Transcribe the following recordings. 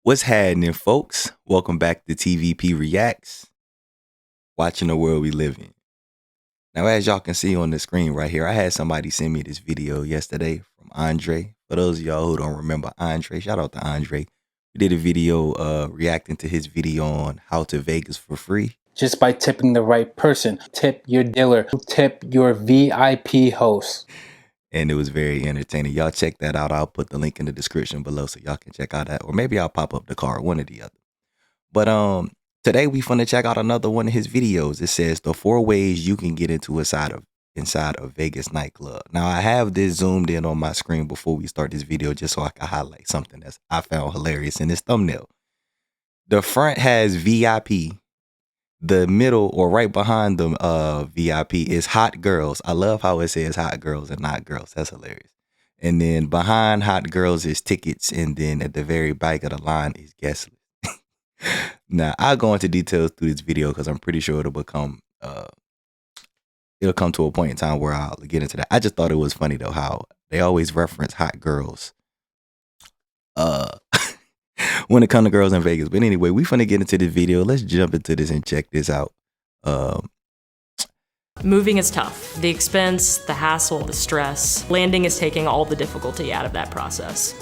What's happening, folks? Welcome back to TVP Reacts, watching the world we live in. Now, as y'all can see on the screen right here, I had somebody send me this video yesterday from Andre. For those of y'all who don't remember Andre, shout out to Andre. We did a video reacting to his video on how to Vegas for free. Just by tipping the right person. Tip your dealer. Tip your VIP host. And it was very entertaining. Y'all check that out. I'll put the link in the description below so y'all can check out that. Or maybe I'll pop up the card, one or the other. But today we finna check out another one of his videos. It says the 4 ways you can get into inside of Vegas nightclub. Now I have this zoomed in on my screen before we start this video just so I can highlight something that I found hilarious in this thumbnail. The front has VIP. The middle or right behind the VIP is hot girls. I love how it says hot girls and not girls. That's hilarious. And then behind hot girls is tickets. And then at the very back of the line is guest list. Now I'll go into details through this video because I'm pretty sure it'll come to a point in time where I'll get into that. I just thought it was funny though how they always reference hot girls when it comes to girls in Vegas. But anyway, we finna get into this video. Let's jump into this and check this out. Moving is tough. The expense, the hassle, the stress. Landing is taking all the difficulty out of that process.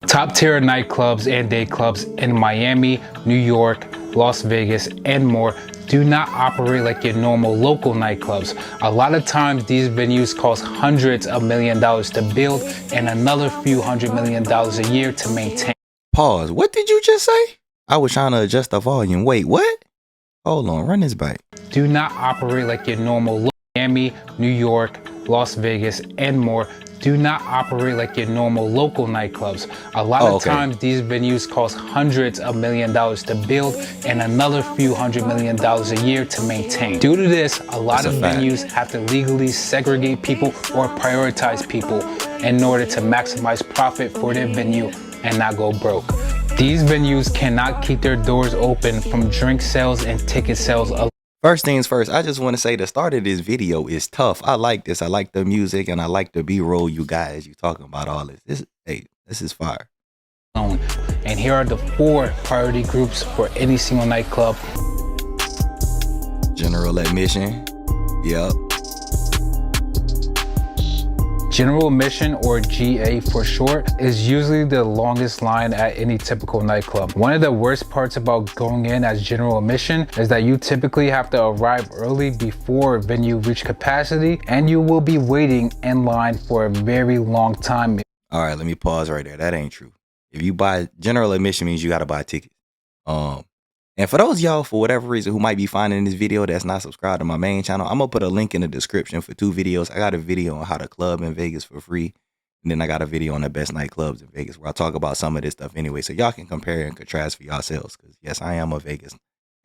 Top tier nightclubs and day clubs in Miami, New York, Las Vegas, and more do not operate like your normal local nightclubs. A lot of times these venues cost hundreds of millions of dollars to build and another few $100 million a year to maintain. Pause. What did you just say? I was trying to adjust the volume. Wait, what? Hold on, run this back. Do not operate like your normal Miami, New York, Las Vegas, and more do not operate like your normal local nightclubs. A lot of times these venues cost hundreds of millions of dollars to build and another few $100 million a year to maintain. Due to this, a lot of venues have to legally segregate people or prioritize people in order to maximize profit for their venue and not go broke. These venues cannot keep their doors open from drink sales and ticket sales alone. First things first, I just want to say the start of this video is tough. I like this. I like the music and I like the B-roll you guys. You talking about all this. This is fire. And here are the 4 priority groups for any single nightclub. General admission. Yep. General admission, or GA for short, is usually the longest line at any typical nightclub. One of the worst parts about going in as general admission is that you typically have to arrive early before venue reach capacity, and you will be waiting in line for a very long time. All right, let me pause right there. That ain't true. If you buy general admission means you got to buy a ticket. And for those y'all, for whatever reason, who might be finding this video that's not subscribed to my main channel, I'm going to put a link in the description for 2 videos. I got a video on how to club in Vegas for free. And then I got a video on the best nightclubs in Vegas where I talk about some of this stuff anyway. So y'all can compare and contrast for yourselves. Because yes, I am a Vegas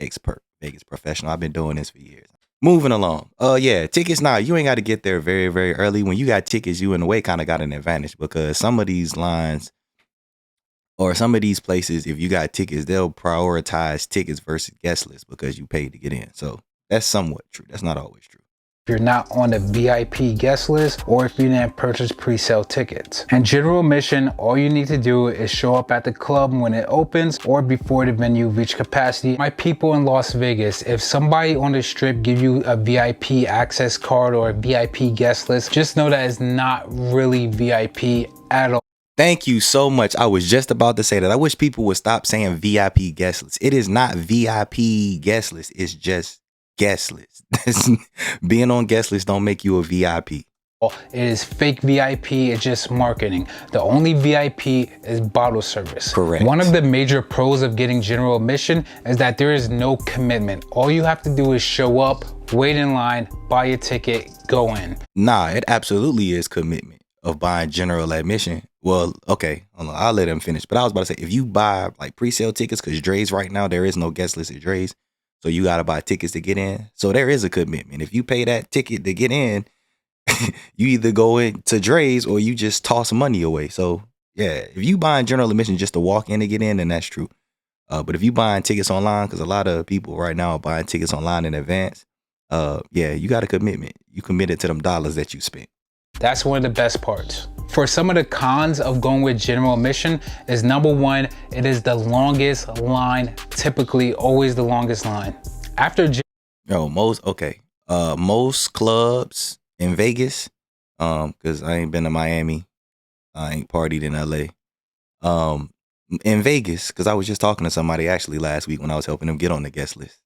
expert, Vegas professional. I've been doing this for years. Moving along. Yeah, tickets now. You ain't got to get there very, very early. When you got tickets, you in a way kind of got an advantage because some of these lines or some of these places, if you got tickets, they'll prioritize tickets versus guest list because you paid to get in. So that's somewhat true. That's not always true. If you're not on the VIP guest list or if you didn't purchase pre-sale tickets. And general admission, all you need to do is show up at the club when it opens or before the venue reach capacity. My people in Las Vegas, if somebody on the strip give you a VIP access card or a VIP guest list, just know that it's not really VIP at all. Thank you so much. I was just about to say that. I wish people would stop saying VIP guest list. It is not VIP guest list. It's just guest list. Being on guest list don't make you a VIP. It is fake VIP. It's just marketing. The only VIP is bottle service. Correct. One of the major pros of getting general admission is that there is no commitment. All you have to do is show up, wait in line, buy a ticket, go in. Nah, it absolutely is commitment of buying general admission. Well, okay, hold on, I'll let him finish. But I was about to say, if you buy like pre-sale tickets, because Dre's right now, there is no guest list at Dre's. So you got to buy tickets to get in. So there is a commitment. If you pay that ticket to get in, you either go into Dre's or you just toss money away. So yeah, if you buying general admission just to walk in to get in, then that's true. But if you buying tickets online, because a lot of people right now are buying tickets online in advance, yeah, you got a commitment. You committed to them dollars that you spent. That's one of the best parts. For some of the cons of going with general admission is, number one, it is the longest line, typically always the longest line. After most clubs in Vegas, because I ain't been to Miami, I ain't partied in LA. In Vegas, because I was just talking to somebody actually last week when I was helping them get on the guest list,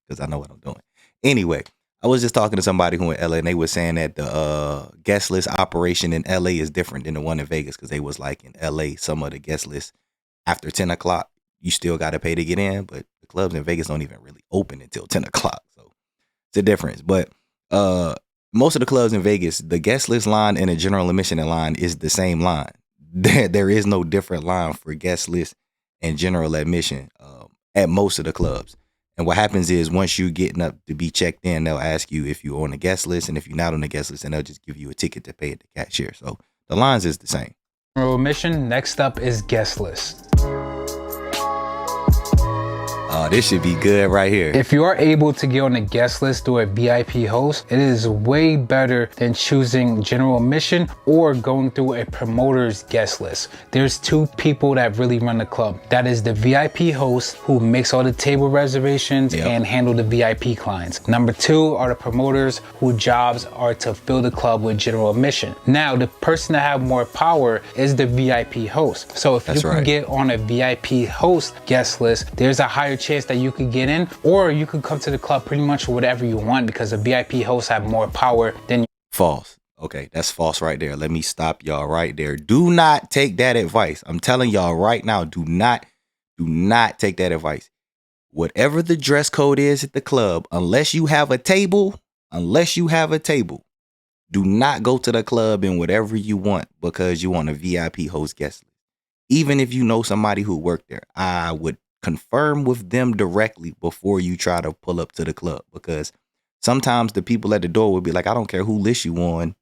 because I know what I'm doing. Anyway, I was just talking to somebody who in LA, and they were saying that the guest list operation in LA is different than the one in Vegas, because they was like, in LA, some of the guest lists after 10 o'clock, you still got to pay to get in, but the clubs in Vegas don't even really open until 10 o'clock. So it's a difference. But most of the clubs in Vegas, the guest list line and the general admission line is the same line. There is no different line for guest list and general admission at most of the clubs. And what happens is, once you getting up to be checked in, they'll ask you if you're on the guest list, and if you're not on the guest list, and they'll just give you a ticket to pay at the cashier. So the lines is the same. General admission, next up is guest list. Oh, this should be good right here. If you are able to get on the guest list through a VIP host, it is way better than choosing general admission or going through a promoter's guest list. There's two people that really run the club. That is the VIP host, who makes all the table reservations and handle the VIP clients. Number two are the promoters, whose jobs are to fill the club with general admission. Now, the person that have more power is the VIP host. So if you can get on a VIP host guest list, there's a higher chance that you could get in, or you could come to the club pretty much whatever you want, because the VIP hosts have more power than you. False. Okay, that's false right there. Let me stop y'all right there. Do not take that advice. I'm telling y'all right now, do not take that advice. Whatever the dress code is at the club, unless you have a table, do not go to the club in whatever you want because you want a VIP host guest list. Even if you know somebody who worked there, I would confirm with them directly before you try to pull up to the club, because sometimes the people at the door will be like, I don't care who list you on,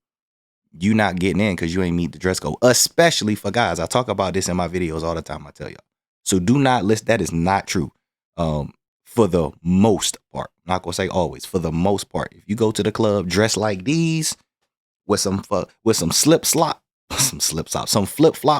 you not getting in because you ain't meet the dress code, especially for guys. I talk about this in my videos all the time, I tell y'all. So do not list. That is not true. For the most part, I'm not gonna say always, for the most part, if you go to the club dressed like these with some flip flops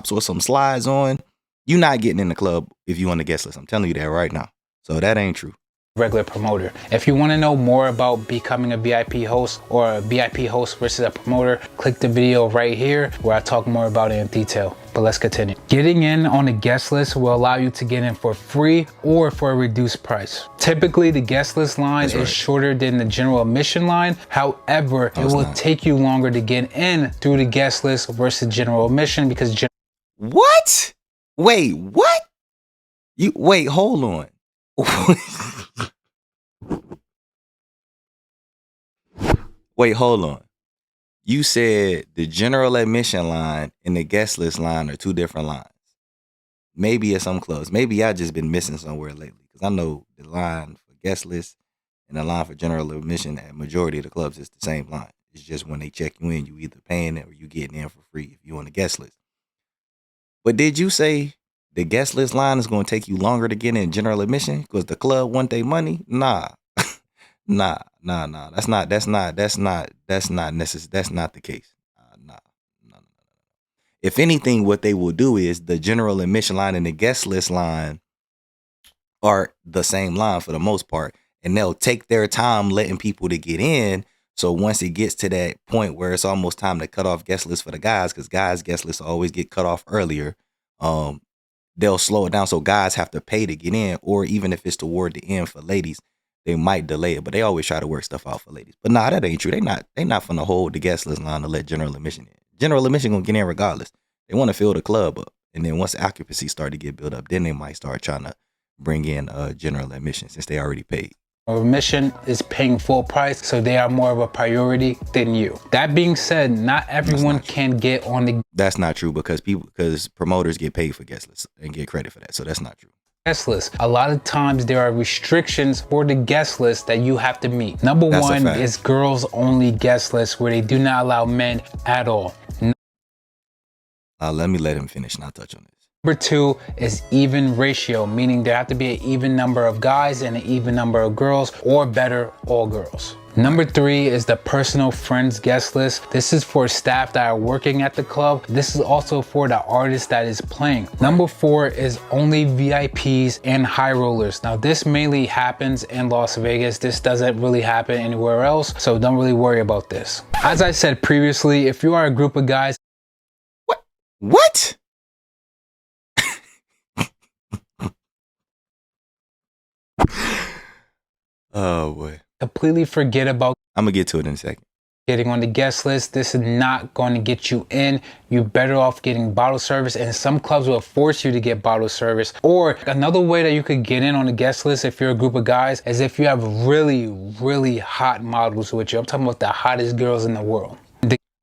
or some slides on, you're not getting in the club if you on the guest list. I'm telling you that right now. So that ain't true. Regular promoter. If you want to know more about becoming a VIP host or a VIP host versus a promoter, click the video right here where I talk more about it in detail. But let's continue. Getting in on the guest list will allow you to get in for free or for a reduced price. Typically, the guest list line is shorter than the general admission line. However, it will take you longer to get in through the guest list versus general admission, because what? Wait, what? Wait, hold on. Wait, hold on. You said the general admission line and the guest list line are two different lines. Maybe at some clubs. Maybe I just been missing somewhere lately, because I know the line for guest list and the line for general admission at majority of the clubs is the same line. It's just when they check you in, you either paying it or you getting in for free if you on the guest list. But did you say the guest list line is going to take you longer to get in general admission because the club want their money? Nah. Nah. That's not necessary. That's not the case. No. If anything, what they will do is the general admission line and the guest list line are the same line for the most part, and they'll take their time letting people to get in. So once it gets to that point where it's almost time to cut off guest lists for the guys, because guys' guest lists always get cut off earlier, they'll slow it down. So guys have to pay to get in, or even if it's toward the end for ladies, they might delay it, but they always try to work stuff out for ladies. But nah, that ain't true. They not finna hold the guest list line to let general admission in. General admission gonna get in regardless. They want to fill the club up, and then once the occupancy start to get built up, then they might start trying to bring in general admission since they already paid. Admission is paying full price, so they are more of a priority than you. That being said, not everyone can get on the. That's not true, because promoters get paid for guest lists and get credit for that. So that's not true. Guest list. A lot of times there are restrictions for the guest list that you have to meet. Number one is girls only guest list, where they do not allow men at all. Let me let him finish and I'll touch on this. Number 2 is even ratio, meaning there have to be an even number of guys and an even number of girls, or better, all girls. Number 3 is the personal friends guest list. This is for staff that are working at the club. This is also for the artist that is playing. Number 4 is only VIPs and high rollers. Now this mainly happens in Las Vegas. This doesn't really happen anywhere else, so don't really worry about this. As I said previously, if you are a group of guys— What? Oh boy. completely forget about I'm gonna get to it in a second. getting on the guest list. This is not going to get you in. You're better off getting bottle service, and some clubs will force you to get bottle service. Or another way that you could get in on the guest list if you're a group of guys is if you have really hot models with you. I'm talking about the hottest girls in the world.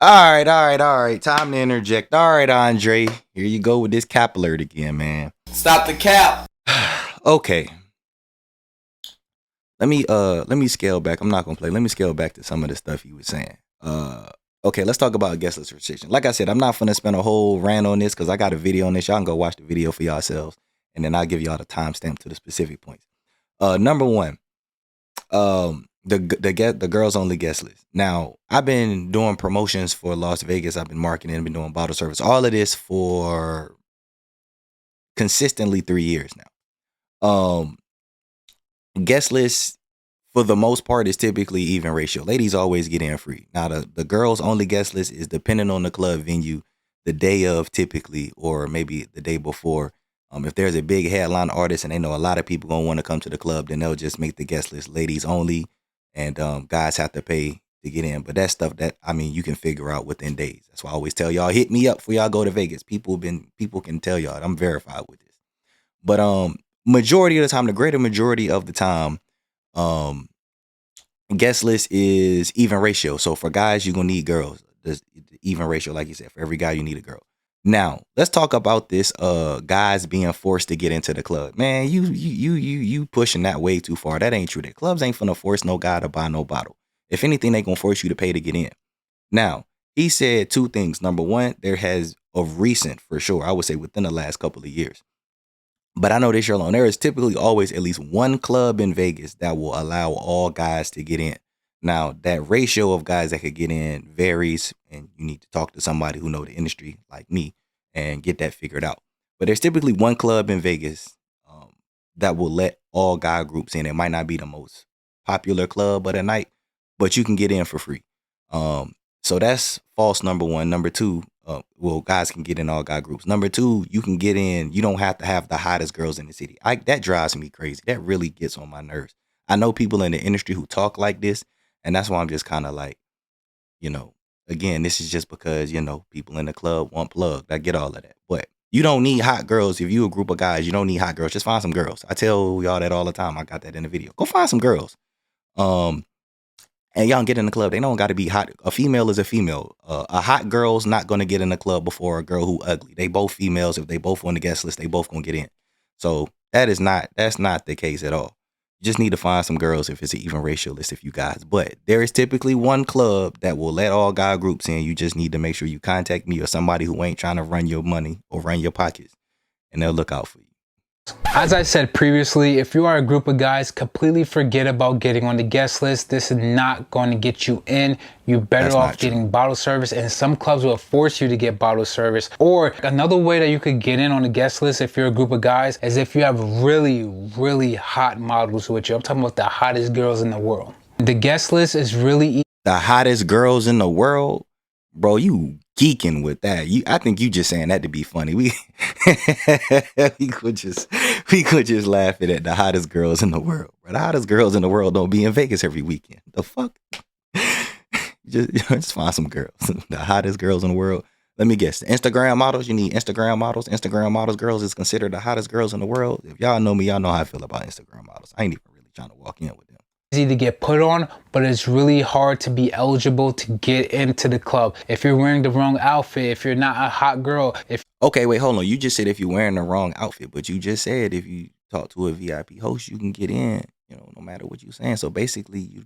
All right. Time to interject. All right, Andre. Here you go with this cap alert again, man. Stop the cap. Okay. Let me scale back. I'm not gonna play. Let me scale back to some of the stuff you were saying. Okay, let's talk about guest list restriction. Like I said, I'm not gonna spend a whole rant on this because I got a video on this. Y'all can go watch the video for yourselves, and then I'll give y'all the timestamp to the specific points. Number 1, the girls only guest list. Now, I've been doing promotions for Las Vegas. I've been marketing, I've been doing bottle service, all of this for consistently 3 years now. Guest list for the most part is typically even ratio. Ladies always get in free. Now the girls only guest list is depending on the club venue, the day of typically, or maybe the day before. If there's a big headline artist and they know a lot of people gonna want to come to the club, then they'll just make the guest list ladies only, and guys have to pay to get in. But that's stuff that, I mean, you can figure out within days. That's why I always tell y'all, hit me up before y'all go to Vegas. People can tell y'all I'm verified with this. But majority of the time, the greater majority of the time, guest list is even ratio. So for guys, you're gonna need girls. There's even ratio, like you said. For every guy, you need a girl. Now, let's talk about this guys being forced to get into the club. Man, you pushing that way too far. That ain't true. The clubs ain't finna force no guy to buy no bottle. If anything, they gonna force you to pay to get in. Now, he said 2 things. Number 1, there has of recent, for sure, I would say within the last couple of years, but I know this year alone, there is typically always at least one club in Vegas that will allow all guys to get in. Now, that ratio of guys that could get in varies, and you need to talk to somebody who know the industry like me and get that figured out. But there's typically one club in Vegas that will let all guy groups in. It might not be the most popular club of the night, but you can get in for free. So that's false, number 1. Number 2, well, guys can get in all guy groups. Number 2, you can get in. You don't have to have the hottest girls in the city. That drives me crazy. That really gets on my nerves. I know people in the industry who talk like this, and that's why I'm just kind of like, again, this is just because, people in the club want plugged. I get all of that. But you don't need hot girls. If you a group of guys, you don't need hot girls. Just find some girls. I tell y'all that all the time. I got that in the video. Go find some girls. And y'all can get in the club. They don't got to be hot. A female is a female. A hot girl's not going to get in the club before a girl who ugly. They both females. If they both on the guest list, they both going to get in. So that's not the case at all. You just need to find some girls if it's an even ratio list, if you guys. But there is typically one club that will let all guy groups in. You just need to make sure you contact me or somebody who ain't trying to run your money or run your pockets, and they'll look out for you. As I said previously, if you are a group of guys, completely forget about getting on the guest list. This is not going to get you in. You're better off getting bottle service, and some clubs will force you to get bottle service. Or another way that you could get in on the guest list if you're a group of guys is if you have really hot models with you. I'm talking about the hottest girls in the world. The guest list is really easy. The hottest girls in the world? Bro, you geeking with that. I think you just saying that to be funny. We could just laugh at the hottest girls in the world. Bro, the hottest girls in the world don't be in Vegas every weekend. The fuck? just find some girls. The hottest girls in the world. Let me guess. Instagram models. You need Instagram models. Instagram models girls is considered the hottest girls in the world. If y'all know me, y'all know how I feel about Instagram models. I ain't even really trying to walk in with them. Easy to get put on, but it's really hard to be eligible to get into the club. If you're wearing the wrong outfit, if you're not a hot girl, Okay, wait, hold on. You just said if you're wearing the wrong outfit, but you just said if you talk to a VIP host, you can get in, no matter what you're saying. So basically,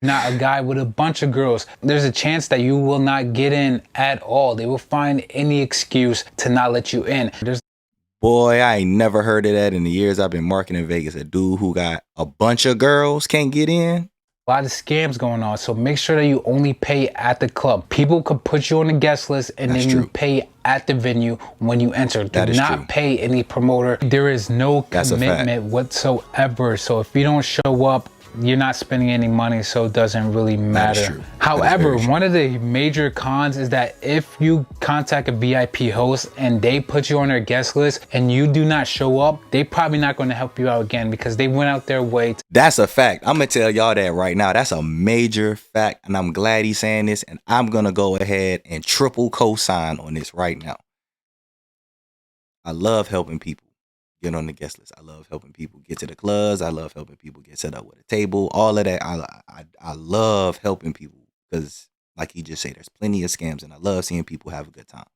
not a guy with a bunch of girls, there's a chance that you will not get in at all. They will find any excuse to not let you in. Boy, I ain't never heard of that in the years I've been marketing in Vegas. A dude who got a bunch of girls can't get in. A lot of scams going on, so make sure that you only pay at the club. People could put you on the guest list and then you pay at the venue when you enter. Do not pay any promoter. There is no commitment whatsoever. So if you don't show up, you're not spending any money, so it doesn't really matter. However, one of the major cons is that if you contact a VIP host and they put you on their guest list and you do not show up, they probably not going to help you out again because they went out their way. That's a fact. I'm going to tell y'all that right now. That's a major fact, and I'm glad he's saying this, and I'm going to go ahead and triple co-sign on this right now. I love helping people get on the guest list. I love helping people get to the clubs. I love helping people get set up with a table. All of that. I love helping people because, like he just said, there's plenty of scams, and I love seeing people have a good time.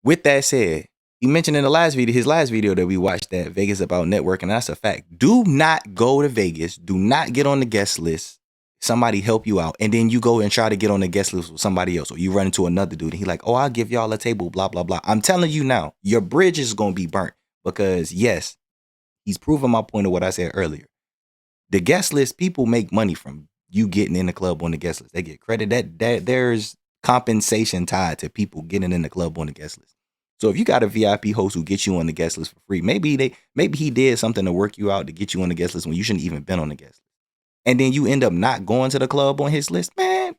With that said, he mentioned in his last video that we watched, that Vegas about networking. And that's a fact. Do not go to Vegas. Do not get on the guest list. Somebody help you out, and then you go and try to get on the guest list with somebody else, or you run into another dude and he like, oh, I'll give y'all a table, blah, blah, blah. I'm telling you now, your bridge is going to be burnt because, yes, he's proving my point of what I said earlier. The guest list, people make money from you getting in the club on the guest list. They get credit. That there's compensation tied to people getting in the club on the guest list. So if you got a VIP host who gets you on the guest list for free, maybe he did something to work you out to get you on the guest list when you shouldn't even been on the guest list. And then you end up not going to the club on his list, man,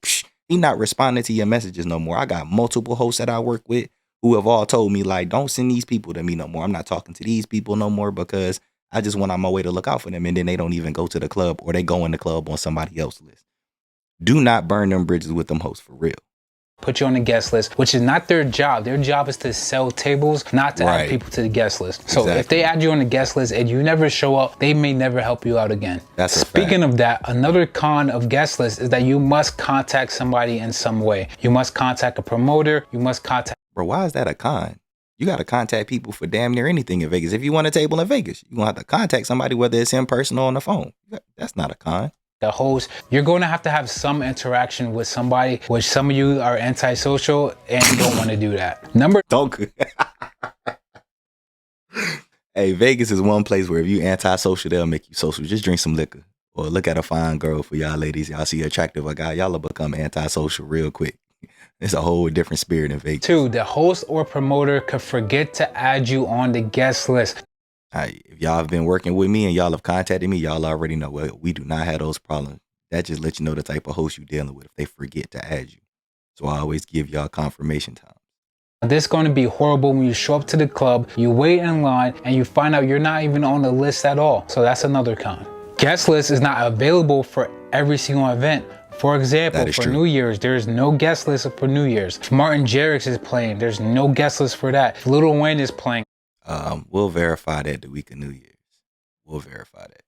he not responding to your messages no more. I got multiple hosts that I work with who have all told me, like, don't send these people to me no more. I'm not talking to these people no more because I just went on my way to look out for them. And then they don't even go to the club, or they go in the club on somebody else's list. Do not burn them bridges with them hosts, for real. Put you on the guest list, which is not their job. Their job is to sell tables, not to add people to the guest list. So if they add you on the guest list and you never show up, they may never help you out again. Speaking of that, another con of guest list is that you must contact somebody in some way. You must contact a promoter. You must contact. Bro, why is that a con? You got to contact people for damn near anything in Vegas. If you want a table in Vegas, you're going to have to contact somebody, whether it's in person or on the phone. That's not a con. The host, you're going to have some interaction with somebody, which some of you are antisocial and you don't want to do that. Hey, Vegas is one place where if you antisocial, they'll make you social. Just drink some liquor or look at a fine girl for y'all ladies. Y'all see attractive a guy, y'all will become antisocial real quick. It's a whole different spirit in Vegas. 2, the host or promoter could forget to add you on the guest list. If y'all have been working with me and y'all have contacted me, y'all already know we do not have those problems. That just lets you know the type of host you're dealing with if they forget to add you. So I always give y'all confirmation time. This is going to be horrible when you show up to the club, you wait in line, and you find out you're not even on the list at all. So that's another con. Guest list is not available for every single event. For example, for New Year's, there is no guest list for New Year's. If Martin Garrix is playing, there's no guest list for that. If Lil Wayne is playing, we'll verify that the week of New Year's. We'll verify that.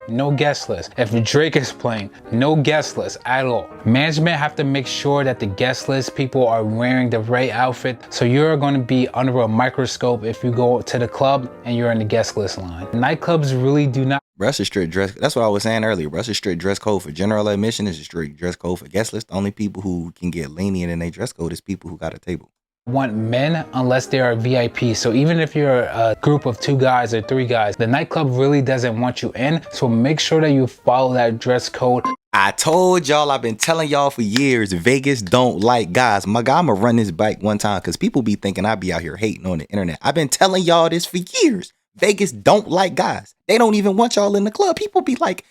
No guest list. If Drake is playing, no guest list at all. Management have to make sure that the guest list people are wearing the right outfit. So you're going to be under a microscope if you go to the club and you're in the guest list line. Nightclubs really do not. Russ is strict dress. That's what I was saying earlier. Russ is strict dress code for general admission. Is a strict dress code for guest list. The only people who can get lenient in their dress code is people who got a table. Want men unless they are VIP. So even if you're a group of 2 guys or 3 guys, the nightclub really doesn't want you in. So make sure that you follow that dress code. I told y'all, I've been telling y'all for years, Vegas don't like guys. My guy, I'ma run this back one time because people be thinking I be out here hating on the internet. I've been telling y'all this for years. Vegas don't like guys. They don't even want y'all in the club. People be like,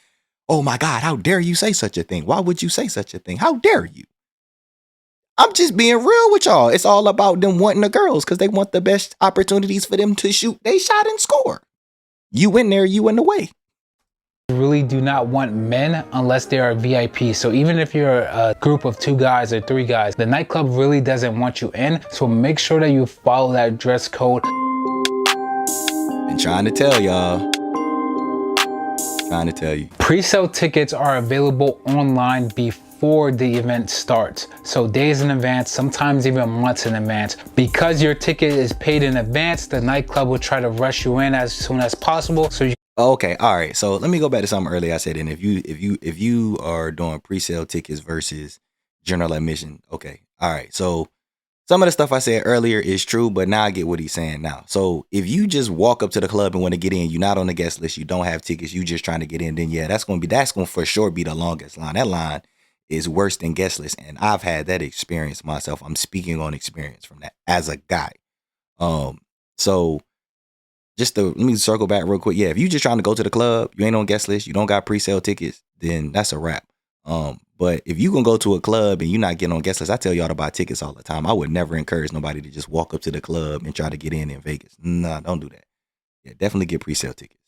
oh my God, how dare you say such a thing? Why would you say such a thing? How dare you? I'm just being real with y'all. It's all about them wanting the girls because they want the best opportunities for them to shoot they shot and score. You in there, you in the way. Really do not want men unless they are VIP. So even if you're a group of 2 guys or 3 guys, the nightclub really doesn't want you in. So make sure that you follow that dress code. Been trying to tell y'all. Trying to tell you. Pre-sale tickets are available online before the event starts. So days in advance, sometimes even months in advance. Because your ticket is paid in advance, the nightclub will try to rush you in as soon as possible. So Okay, all right. So let me go back to something earlier I said. And if you are doing pre-sale tickets versus general admission, okay, all right. So some of the stuff I said earlier is true, but now I get what he's saying now. So if you just walk up to the club and want to get in, you're not on the guest list, you don't have tickets, you just trying to get in, then yeah, that's gonna for sure be the longest line. That line is worse than guest list, and I've had that experience myself. I'm speaking on experience from that as a guy. So just to let me circle back real quick. Yeah, if you just trying to go to the club, you ain't on guest list, you don't got pre-sale tickets, then that's a wrap. But if you gonna go to a club and you're not getting on guest list, I tell y'all to buy tickets all the time. I would never encourage nobody to just walk up to the club and try to get in Vegas. Nah, don't do that. Yeah, definitely get pre-sale tickets.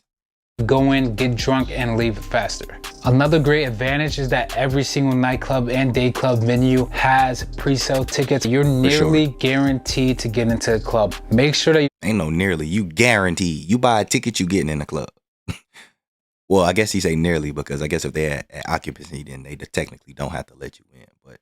Go in, get drunk, and leave faster. Another great advantage is that every single nightclub and day club venue has pre-sale tickets. You're nearly guaranteed to get into the club. Make sure that ain't no nearly. You guaranteed. You buy a ticket, you getting in the club. Well, I guess he say nearly because I guess if they're at occupancy, then they technically don't have to let you in. But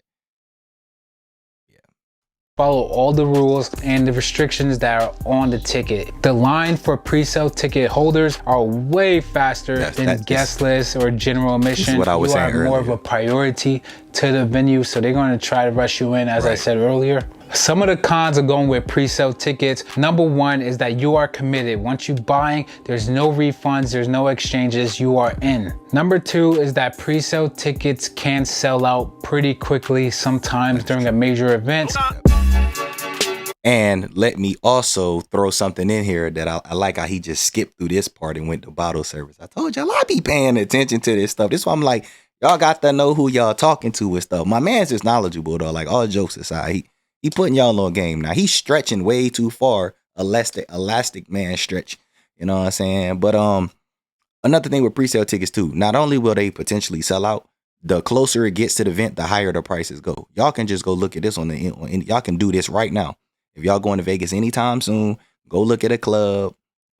follow all the rules and the restrictions that are on the ticket. The line for pre-sale ticket holders are way faster than guest list or general admission. This is what I was saying earlier. You are more of a priority to the venue, so they're going to try to rush you in, as I said earlier. Some of the cons of going with pre-sale tickets. Number one is that you are committed. Once you're buying, there's no refunds, there's no exchanges, you are in. Number two is that pre-sale tickets can sell out pretty quickly sometimes during a major event. And let me also throw something in here that I like how he just skipped through this part and went to bottle service. I told y'all I be paying attention to this stuff. This is why I'm like, y'all got to know who y'all talking to and stuff. My man's just knowledgeable though. Like all jokes aside, he putting y'all on game. Now he's stretching way too far. Elastic man stretch. You know what I'm saying? But another thing with pre-sale tickets too. Not only will they potentially sell out, the closer it gets to the event, the higher the prices go. Y'all can just go look at this on y'all can do this right now. If y'all going to Vegas anytime soon, go look at a club,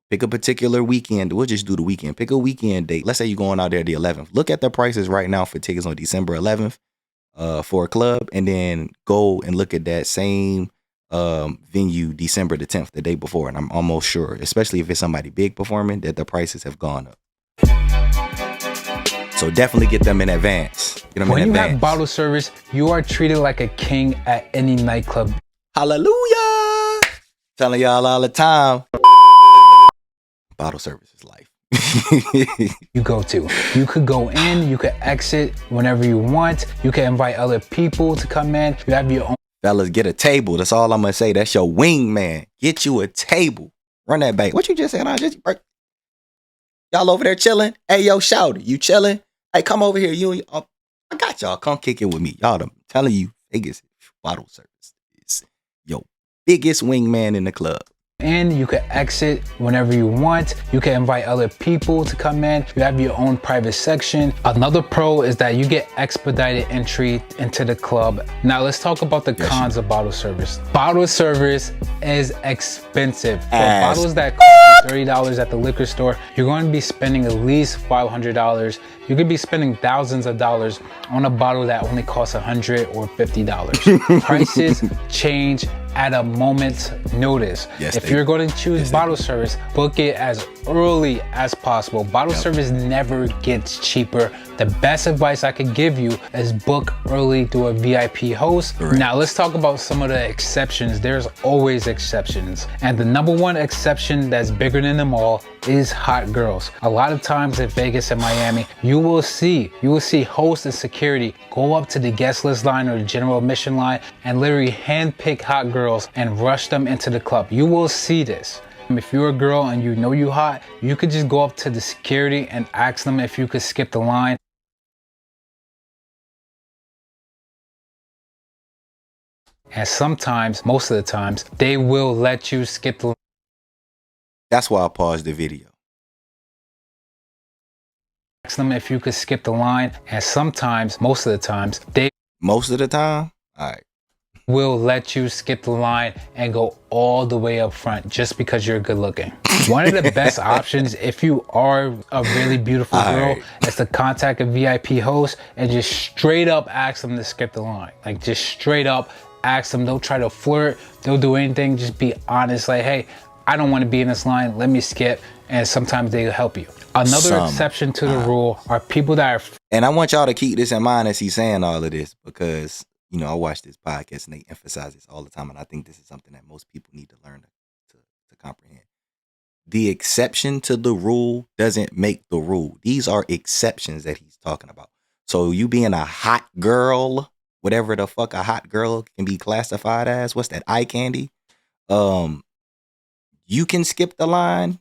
pick a particular weekend. We'll just do the weekend. Pick a weekend date. Let's say you're going out there the 11th. Look at the prices right now for tickets on December 11th for a club, and then go and look at that same venue December the 10th, the day before. And I'm almost sure, especially if it's somebody big performing, that the prices have gone up. So definitely get them in advance. When you have bottle service, you are treated like a king at any nightclub. Hallelujah! Telling y'all all the time. Bottle service is life. You go to. You could go in, you could exit whenever you want. You can invite other people to come in. You have your own. Fellas, get a table. That's all I'm gonna say. That's your wing man. Get you a table. Run that back. What you just said? Y'all over there chilling? Hey, yo, shout. You chilling? Hey, come over here. I got y'all. Come kick it with me. Y'all, I'm telling you, Vegas bottle service is your biggest wingman in the club. And you can exit whenever you want. You can invite other people to come in. You have your own private section. Another pro is that you get expedited entry into the club. Now let's talk about the cons of bottle service. Bottle service is expensive. For bottles that cost you $30 at the liquor store, you're going to be spending at least $500. You could be spending thousands of dollars on a bottle that only costs $100 or $50. Prices change at a moment's notice. If you're going to choose bottle service, book it as early as possible. Bottle service never gets cheaper. The best advice I could give you is book early through a VIP host. Now let's talk about some of the exceptions. There's always exceptions. And the number one exception that's bigger than them all is hot girls. A lot of times in Vegas and Miami, you will see hosts and security go up to the guest list line or the general admission line and literally handpick hot girls and rush them into the club. You will see this. If you're a girl and you know you hot, you could just go up to the security and ask them if you could skip the line. And sometimes, most of the times, they will let you skip the line. That's why I paused the video. Ask them if you could skip the line. And sometimes, most of the times, most of the time? All right. Will let you skip the line and go all the way up front just because you're good looking. One of the best options if you are a really beautiful girl is to contact a VIP host and just straight up ask them to skip the line. Like just straight up ask them. Don't try to flirt. Don't do anything. Just be honest. Like, hey, I don't want to be in this line. Let me skip. And sometimes they'll help you. Another exception to the rule are people that are... And I want y'all to keep this in mind as he's saying all of this, because, you know, I watch this podcast and they emphasize this all the time. And I think this is something that most people need to learn to comprehend. The exception to the rule doesn't make the rule. These are exceptions that he's talking about. So you being a hot girl, whatever the fuck a hot girl can be classified as, what's that, eye candy? You can skip the line,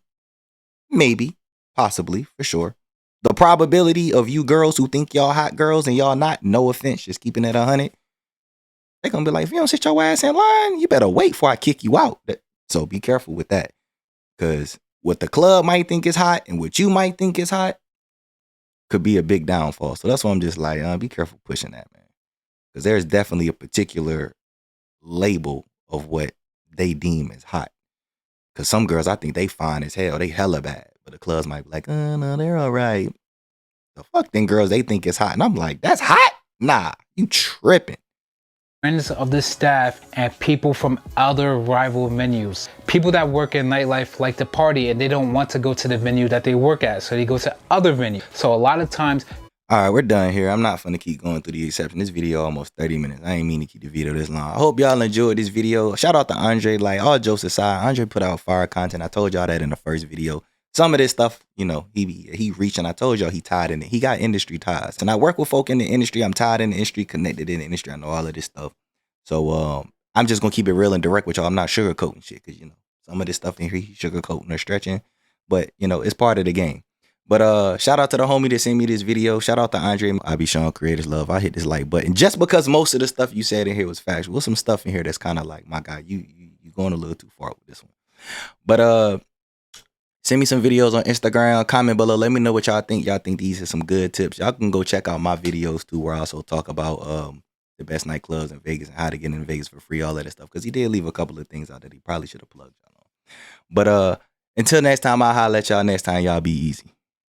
maybe, possibly, for sure. The probability of you girls who think y'all hot girls and y'all not, no offense, just keeping it 100, they're gonna be like, if you don't sit your ass in line, you better wait before I kick you out. So be careful with that, because what the club might think is hot and what you might think is hot could be a big downfall. So that's why I'm just like, be careful pushing that, man, because there's definitely a particular label of what they deem as hot. Because some girls, I think they fine as hell, they hella bad, but the clubs might be like, oh no, they're all right. The fuck them girls they think is hot, and I'm like, that's hot? Nah, you tripping. Friends of the staff and people from other rival venues. People that work in nightlife like to party and they don't want to go to the venue that they work at, so they go to other venues. So a lot of times... All right, we're done here. I'm not finna keep going through the exception. This video almost 30 minutes. I ain't mean to keep the video this long. I hope y'all enjoyed this video. Shout out to Andre. Like, all jokes aside, Andre put out fire content. I told y'all that in the first video. Some of this stuff, you know, he reaching. I told y'all he tied in it. He got industry ties. And I work with folk in the industry. I'm tied in the industry, connected in the industry. I know all of this stuff. So I'm just gonna keep it real and direct with y'all. I'm not sugarcoating shit, because, you know, some of this stuff in here he's sugarcoating or stretching. But, you know, it's part of the game. But shout out to the homie that sent me this video. Shout out to Andre. I be showing creators love. I hit this like button just because most of the stuff you said in here was factual. There's some stuff in here that's kind of like, my God, you going a little too far with this one. But send me some videos on Instagram. Comment below. Let me know what y'all think. Y'all think these are some good tips. Y'all can go check out my videos too, where I also talk about the best nightclubs in Vegas and how to get in Vegas for free, all of that stuff. Because he did leave a couple of things out that he probably should have plugged y'all on. But until next time, I'll holler at y'all next time. Y'all be easy.